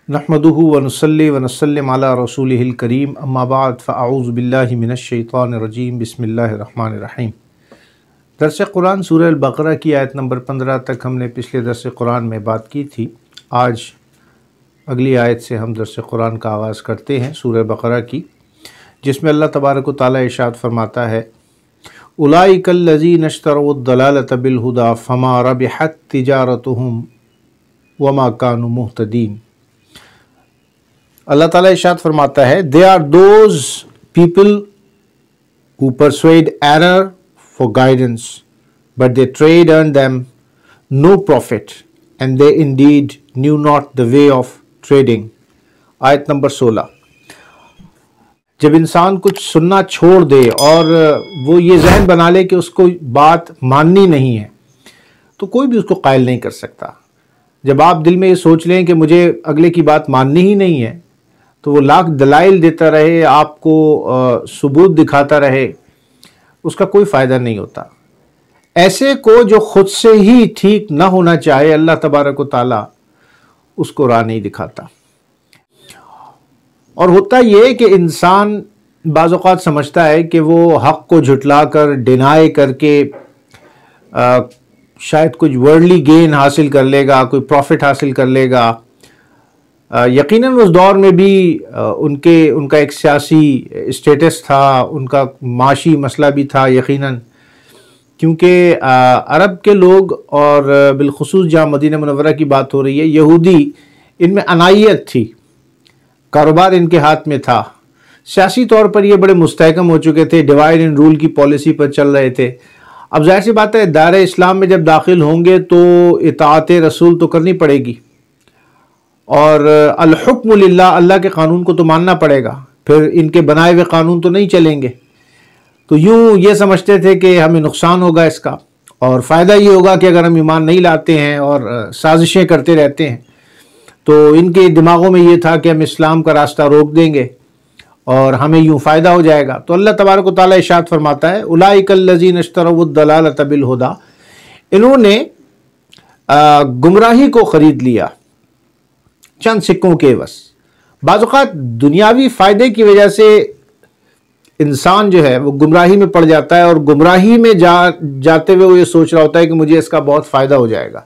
نحمدہ ونصلی ونسلم علی رسولہ الکریم اما بعد فاعوذ باللہ من الشیطان الرجیم بسم اللہ الرحمن الرحیم۔ درس قرآن سورہ البقرہ کی آیت نمبر 15 تک ہم نے پچھلے درس قرآن میں بات کی تھی۔ آج اگلی آیت سے ہم درس قرآن کا آغاز کرتے ہیں سورہ بقرہ کی، جس میں اللہ تبارک و تعالیٰ ارشاد فرماتا ہے اولئک الذین اشتروا الضلالۃ بالہدی فما ربحت تجارتہم وما کانوا مہتدین۔ اللہ تعالیٰ ارشاد فرماتا ہے they are those people who persuade error for guidance but their trade earned them no profit and they indeed knew not the way of trading۔ آیت نمبر 16۔ جب انسان کچھ سننا چھوڑ دے اور وہ یہ ذہن بنا لے کہ اس کو بات ماننی نہیں ہے تو کوئی بھی اس کو قائل نہیں کر سکتا۔ جب آپ دل میں یہ سوچ لیں کہ مجھے اگلے کی بات ماننی ہی نہیں ہے تو وہ لاکھ دلائل دیتا رہے، آپ کو ثبوت دکھاتا رہے، اس کا کوئی فائدہ نہیں ہوتا۔ ایسے کو جو خود سے ہی ٹھیک نہ ہونا چاہے اللہ تبارک و تعالیٰ اس کو راہ نہیں دکھاتا۔ اور ہوتا یہ کہ انسان بعض اوقات سمجھتا ہے کہ وہ حق کو جھٹلا کر ڈینائی کر کے شاید کچھ ورلڈلی گین حاصل کر لے گا، کوئی پروفٹ حاصل کر لے گا۔ یقیناً اس دور میں بھی ان کا ایک سیاسی اسٹیٹس تھا، ان کا معاشی مسئلہ بھی تھا یقیناً، کیونکہ عرب کے لوگ اور بالخصوص جہاں مدینہ منورہ کی بات ہو رہی ہے، یہودی، ان میں عنایت تھی، کاروبار ان کے ہاتھ میں تھا، سیاسی طور پر یہ بڑے مستحکم ہو چکے تھے، ڈیوائڈ اینڈ رول کی پالیسی پر چل رہے تھے۔ اب ظاہر سی بات ہے دائرہ اسلام میں جب داخل ہوں گے تو اطاعت رسول تو کرنی پڑے گی، اور الحکم للہ، اللہ کے قانون کو تو ماننا پڑے گا، پھر ان کے بنائے ہوئے قانون تو نہیں چلیں گے۔ تو یوں یہ سمجھتے تھے کہ ہمیں نقصان ہوگا اس کا، اور فائدہ یہ ہوگا کہ اگر ہم ایمان نہیں لاتے ہیں اور سازشیں کرتے رہتے ہیں تو ان کے دماغوں میں یہ تھا کہ ہم اسلام کا راستہ روک دیں گے اور ہمیں یوں فائدہ ہو جائے گا۔ تو اللہ تبارک و تعالیٰ ارشاد فرماتا ہے اولئک الذین اشتروا الضلالۃ بالہدی، انہوں نے گمراہی کو خرید لیا چند سکوں کے عوض۔ بعض اوقات دنیاوی فائدے کی وجہ سے انسان جو ہے وہ گمراہی میں پڑ جاتا ہے، اور گمراہی میں جاتے ہوئے وہ یہ سوچ رہا ہوتا ہے کہ مجھے اس کا بہت فائدہ ہو جائے گا۔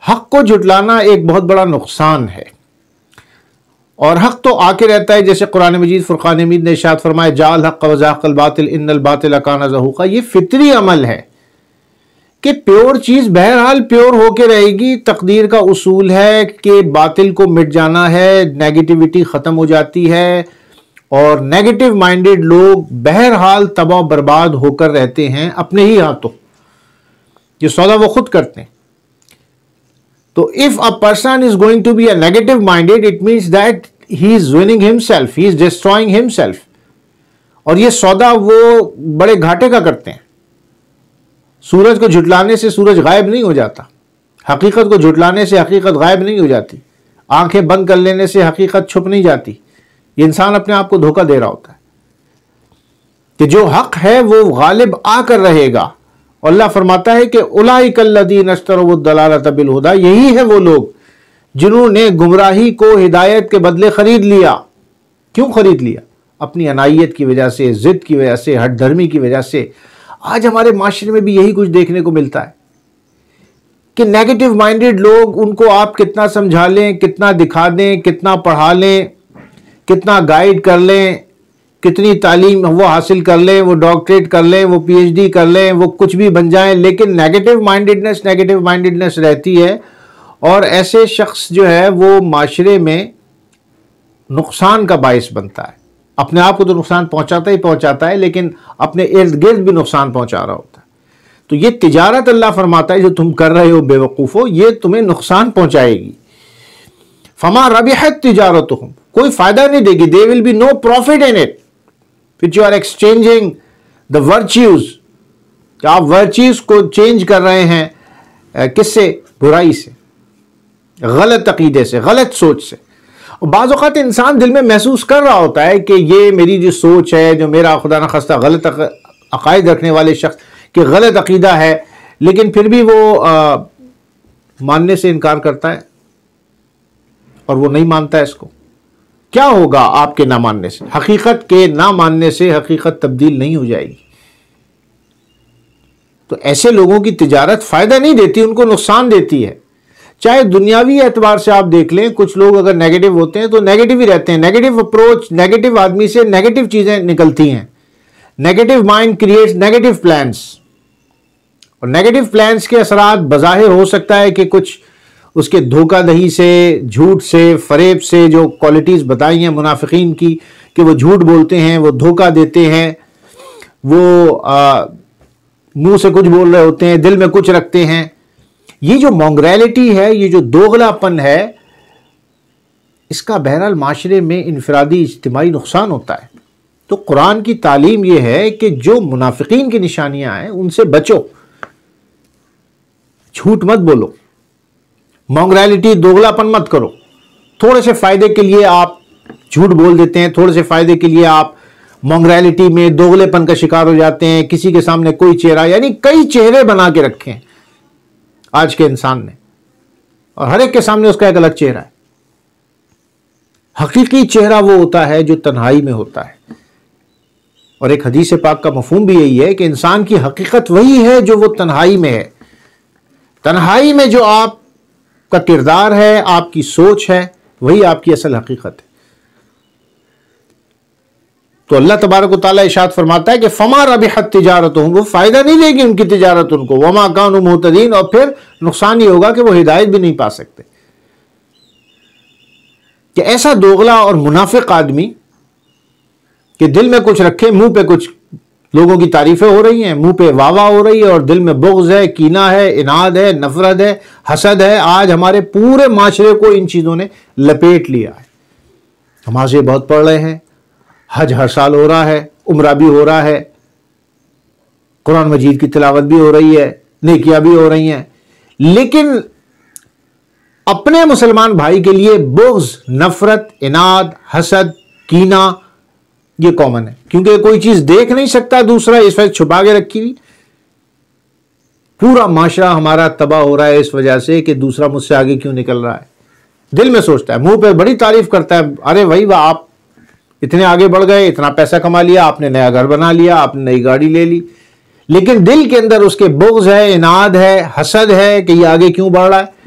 حق کو جھٹلانا ایک بہت بڑا نقصان ہے، اور حق تو آ کے رہتا ہے، جیسے قرآن مجید فرقان حمید نے ارشاد فرمایا جاء الحق وزهق الباطل ان الباطل کان زہوقا۔ یہ فطری عمل ہے کہ پیور چیز بہرحال پیور ہو کے رہے گی، تقدیر کا اصول ہے کہ باطل کو مٹ جانا ہے، نیگیٹیوٹی ختم ہو جاتی ہے، اور نیگیٹو مائنڈڈ لوگ بہرحال تباہ و برباد ہو کر رہتے ہیں اپنے ہی ہاتھوں، یہ سودا وہ خود کرتے ہیں۔ تو if a person is going to be a negative minded, it means that he is winning himself, he is destroying himself، اور یہ سودا وہ بڑے گھاٹے کا کرتے ہیں۔ سورج کو جھٹلانے سے سورج غائب نہیں ہو جاتا، حقیقت کو جھٹلانے سے حقیقت غائب نہیں ہو جاتی، آنکھیں بند کر لینے سے حقیقت چھپ نہیں جاتی۔ یہ انسان اپنے آپ کو دھوکہ دے رہا ہوتا ہے کہ جو حق ہے وہ غالب آ کر رہے گا۔ اللہ فرماتا ہے کہ اولئک الذین اشتروا الضلالۃ بالہدی، یہی ہے وہ لوگ جنہوں نے گمراہی کو ہدایت کے بدلے خرید لیا۔ کیوں خرید لیا؟ اپنی عنایت کی وجہ سے، ضد کی وجہ سے، ہٹ دھرمی کی وجہ سے۔ آج ہمارے معاشرے میں بھی یہی کچھ دیکھنے کو ملتا ہے کہ نیگیٹو مائنڈڈ لوگ، ان کو آپ کتنا سمجھا لیں، کتنا دکھا دیں، کتنا پڑھا لیں، کتنا گائیڈ کر لیں، کتنی تعلیم وہ حاصل کر لیں، وہ ڈاکٹریٹ کر لیں، وہ پی ایچ ڈی کر لیں، وہ کچھ بھی بن جائیں، لیکن نیگیٹو مائنڈڈنس رہتی ہے، اور ایسے شخص جو ہے وہ معاشرے میں نقصان کا باعث بنتا ہے۔ اپنے آپ کو تو نقصان پہنچاتا ہے لیکن اپنے ارد گرد بھی نقصان پہنچا رہا ہوتا ہے۔ تو یہ تجارت اللہ فرماتا ہے جو تم کر رہے ہو بے وقوفو، یہ تمہیں نقصان پہنچائے گی۔ فما ربحت تجارتہم، کوئی فائدہ نہیں دے گی، there will be no profit in it which you are exchanging the virtues، کہ آپ ورچیز کو چینج کر رہے ہیں کس سے؟ برائی سے، غلط عقیدے سے، غلط سوچ سے۔ بعض اوقات انسان دل میں محسوس کر رہا ہوتا ہے کہ یہ میری جو سوچ ہے، جو میرا خدا نخواستہ غلط عقائد رکھنے والے شخص کہ غلط عقیدہ ہے، لیکن پھر بھی وہ ماننے سے انکار کرتا ہے، اور وہ نہیں مانتا ہے اس کو، کیا ہوگا آپ کے نہ ماننے سے؟ حقیقت کے نہ ماننے سے حقیقت تبدیل نہیں ہو جائے گی۔ تو ایسے لوگوں کی تجارت فائدہ نہیں دیتی، ان کو نقصان دیتی ہے۔ چاہے دنیاوی اعتبار سے آپ دیکھ لیں، کچھ لوگ اگر نیگیٹو ہوتے ہیں تو نیگیٹو ہی رہتے ہیں، نیگیٹو اپروچ، نیگیٹو آدمی سے نیگیٹو چیزیں نکلتی ہیں، negative mind creates negative plans, اور نیگیٹو پلانس کے اثرات بظاہر ہو سکتا ہے کہ کچھ اس کے دھوکہ دہی سے، جھوٹ سے، فریب سے، جو کوالٹیز بتائی ہیں منافقین کی کہ وہ جھوٹ بولتے ہیں، وہ دھوکہ دیتے ہیں، وہ منہ سے کچھ بول رہے ہوتے ہیں، دل میں کچھ رکھتے ہیں۔ یہ جو مونگریلٹی ہے، یہ جو دوغلا پن ہے، اس کا بہرحال معاشرے میں انفرادی اجتماعی نقصان ہوتا ہے۔ تو قرآن کی تعلیم یہ ہے کہ جو منافقین کی نشانیاں ہیں ان سے بچو، جھوٹ مت بولو، مونگریلٹی، دوغلا پن مت کرو۔ تھوڑے سے فائدے کے لیے آپ جھوٹ بول دیتے ہیں، تھوڑے سے فائدے کے لیے آپ مونگریلٹی میں دوغلے پن کا شکار ہو جاتے ہیں، کسی کے سامنے کوئی چہرہ، یعنی کئی چہرے بنا کے رکھے ہیں آج کے انسان نے، اور ہر ایک کے سامنے اس کا ایک الگ چہرہ ہے۔ حقیقی چہرہ وہ ہوتا ہے جو تنہائی میں ہوتا ہے، اور ایک حدیث پاک کا مفہوم بھی یہی ہے کہ انسان کی حقیقت وہی ہے جو وہ تنہائی میں ہے۔ تنہائی میں جو آپ کا کردار ہے، آپ کی سوچ ہے، وہی آپ کی اصل حقیقت ہے۔ تو اللہ تبارک و تعالیٰ ارشاد فرماتا ہے کہ فما ربحت تجارتہم، وہ فائدہ نہیں دے گی ان کی تجارت ان کو، وما کانوا مہتدین، اور پھر نقصان یہ ہوگا کہ وہ ہدایت بھی نہیں پا سکتے۔ کہ ایسا دوغلا اور منافق آدمی کہ دل میں کچھ رکھے، منہ پہ کچھ لوگوں کی تعریفیں ہو رہی ہیں، منہ پہ واہ واہ ہو رہی ہے، اور دل میں بغض ہے، کینہ ہے، اناد ہے، نفرت ہے، حسد ہے۔ آج ہمارے پورے معاشرے کو ان چیزوں نے لپیٹ لیا ہے۔ نمازیں بہت پڑھ رہے ہیں، حج ہر سال ہو رہا ہے، عمرہ بھی ہو رہا ہے، قرآن مجید کی تلاوت بھی ہو رہی ہے، نیکیاں بھی ہو رہی ہیں، لیکن اپنے مسلمان بھائی کے لیے بغض، نفرت، اناد، حسد، کینہ یہ کامن ہے، کیونکہ کوئی چیز دیکھ نہیں سکتا دوسرا، اس وقت چھپا کے رکھی ہوئی۔ پورا معاشرہ ہمارا تباہ ہو رہا ہے اس وجہ سے کہ دوسرا مجھ سے آگے کیوں نکل رہا ہے۔ دل میں سوچتا ہے، منہ پہ بڑی تعریف کرتا ہے، ارے بھائی واہ، آپ اتنے آگے بڑھ گئے، اتنا پیسہ کما لیا، آپ نے نیا گھر بنا لیا، آپ نے نئی گاڑی لے لی، لیکن دل کے اندر اس کے بغض ہے، اناد ہے، حسد ہے کہ یہ آگے کیوں بڑھ رہا ہے۔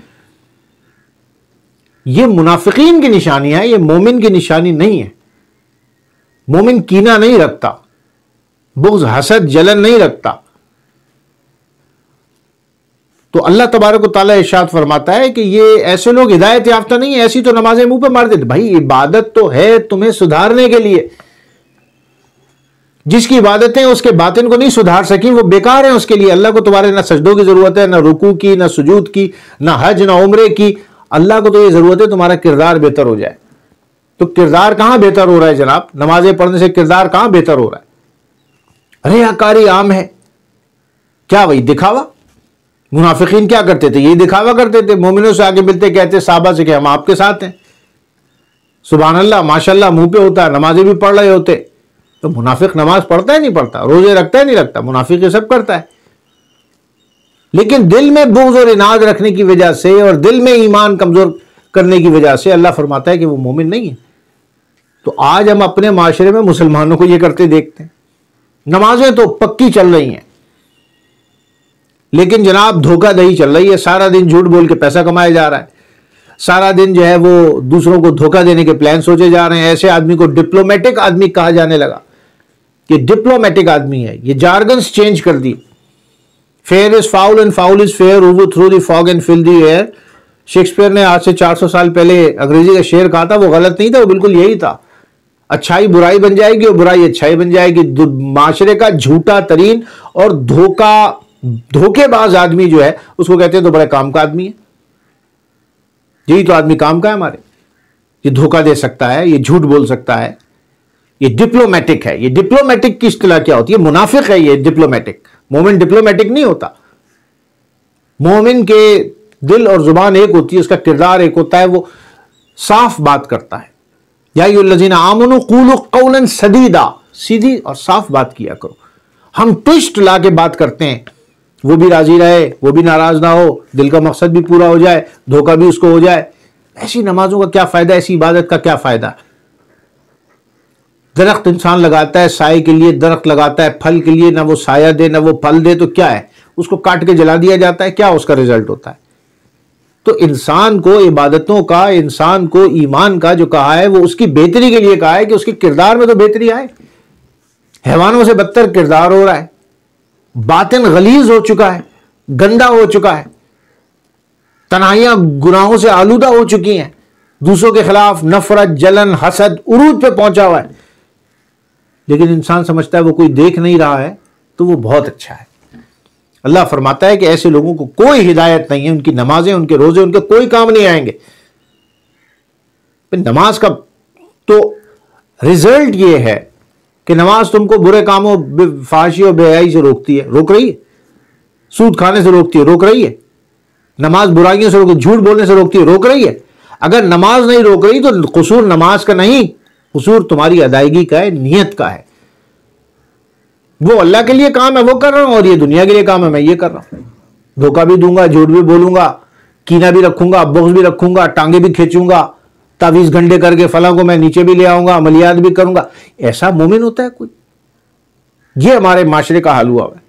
یہ منافقین کی نشانی ہے، یہ مومن کی نشانی نہیں ہے۔ مومن کینہ نہیں رکھتا، بغض، حسد، جلن نہیں رکھتا۔ تو اللہ تبارک و تعالیٰ ارشاد فرماتا ہے کہ یہ ایسے لوگ ہدایت یافتہ نہیں ہیں، ایسی تو نمازیں منہ پہ مار دیتے۔ بھائی عبادت تو ہے تمہیں سدھارنے کے لیے، جس کی عبادتیں اس کے باطن کو نہیں سدھار سکیں وہ بیکار ہیں اس کے لیے۔ اللہ کو تمہارے نہ سجدوں کی ضرورت ہے، نہ رکوع کی، نہ سجود کی، نہ حج، نہ عمرے کی۔ اللہ کو تو یہ ضرورت ہے تمہارا کردار بہتر ہو جائے۔ تو کردار کہاں بہتر ہو رہا ہے جناب؟ نمازیں پڑھنے سے کردار کہاں بہتر ہو رہا ہے؟ ریاکاری عام ہے۔ کیا وہی دکھاوا؟ منافقین کیا کرتے تھے؟ یہ دکھاوا کرتے تھے، مومنوں سے آگے ملتے کہتے صحابہ سے کہ ہم آپ کے ساتھ ہیں، سبحان اللہ، ماشاءاللہ منہ پہ ہوتا ہے، نمازیں بھی پڑھ رہے ہوتے۔ تو منافق نماز پڑھتا ہے نہیں پڑھتا، روزے رکھتا ہے نہیں رکھتا، منافق یہ سب کرتا ہے، لیکن دل میں بغض اور اناد رکھنے کی وجہ سے اور دل میں ایمان کمزور کرنے کی وجہ سے اللہ فرماتا ہے کہ وہ مومن نہیں ہے۔ تو آج ہم اپنے معاشرے میں مسلمانوں کو یہ کرتے دیکھتے ہیں، نمازیں تو پکی چل رہی ہیں، لیکن جناب دھوکہ دہی چل رہی ہے، سارا دن جھوٹ بول کے پیسہ کمایا جا رہا ہے، سارا دن جو ہے وہ دوسروں کو دھوکہ دینے کے پلان سوچے جا رہے ہیں۔ ایسے آدمی کو ڈپلومیٹک آدمی کہا جانے لگا کہ ڈپلومیٹک آدمی ہے، یہ جارگنز چینج کر دی۔ Fair is foul and foul is fair, over through the fog and filthy air. Shakespeare نے آج سے 400 سال پہلے انگریزی کا شعر کہا تھا، وہ غلط نہیں تھا، وہ بالکل یہی تھا۔ اچھائی برائی بن جائے گی اور برائی اچھائی بن جائے گی۔ معاشرے کا جھوٹا ترین اور دھوکے باز آدمی جو ہے اس کو کہتے ہیں تو بڑے کام کا آدمی ہے، یہی تو آدمی کام کا ہے ہمارے، یہ دھوکہ دے سکتا ہے، یہ جھوٹ بول سکتا ہے، یہ ڈپلومیٹک ہے۔ یہ ڈپلومیٹک کی اصطلاح کیا ہوتی ہے؟ منافق ہے یہ ڈپلومیٹک۔ مومن ڈپلومیٹک نہیں ہوتا۔ مومن کے دل اور زبان ایک ہوتی ہے، اس کا کردار ایک ہوتا ہے، وہ صاف بات کرتا ہے۔ یا ایھا الذین آمنوا قولوا قولا سدیدا، سیدھی اور صاف بات کیا کرو۔ ہم ٹوسٹ لا کے بات کرتے ہیں، وہ بھی راضی رہے، وہ بھی ناراض نہ ہو، دل کا مقصد بھی پورا ہو جائے، دھوکہ بھی اس کو ہو جائے، ایسی نمازوں کا کیا فائدہ, ایسی عبادت کا کیا فائدہ؟ درخت انسان لگاتا ہے سائے کے لیے, درخت لگاتا ہے پھل کے لیے, نہ وہ سایہ دے نہ وہ پھل دے, تو کیا ہے, اس کو کاٹ کے جلا دیا جاتا ہے, کیا اس کا رزلٹ ہوتا ہے؟ تو انسان کو عبادتوں کا, انسان کو ایمان کا جو کہا ہے وہ اس کی بہتری کے لیے کہا ہے کہ اس کے کردار میں تو بہتری آئے. حیوانوں سے بدتر کردار ہو رہا ہے, باطن غلیظ ہو چکا ہے, گندا ہو چکا ہے, تنہائیاں گناہوں سے آلودہ ہو چکی ہیں, دوسروں کے خلاف نفرت, جلن, حسد عروج پہ پہنچا ہوا ہے. لیکن انسان سمجھتا ہے وہ کوئی دیکھ نہیں رہا ہے تو وہ بہت اچھا ہے. اللہ فرماتا ہے کہ ایسے لوگوں کو کوئی ہدایت نہیں ہے, ان کی نمازیں, ان کے روزے, ان کے کوئی کام نہیں آئیں گے. نماز کا تو رزلٹ یہ ہے کہ نماز تم کو برے کاموں, فحاشی اور بے حیائی سے روکتی ہے, روک رہی ہے. سود کھانے سے روکتی ہے, روک رہی ہے. نماز برائیوں سے روکتی ہے, جھوٹ بولنے سے روکتی ہے, روک رہی ہے. اگر نماز نہیں روک رہی تو قصور نماز کا نہیں, قصور تمہاری ادائیگی کا ہے, نیت کا ہے. وہ اللہ کے لیے کام ہے وہ کر رہا ہوں, اور یہ دنیا کے لیے کام ہے میں یہ کر رہا ہوں. دھوکہ بھی دوں گا, جھوٹ بھی بولوں گا, کینہ بھی رکھوں گا, بغض بھی رکھوں گا, ٹانگیں بھی کھینچوں گا, تعویذ گھنٹے کر کے فلاں کو میں نیچے بھی لے آؤں گا, عملیات بھی کروں گا. ایسا مومن ہوتا ہے کوئی؟ یہ ہمارے معاشرے کا حال ہوا ہے.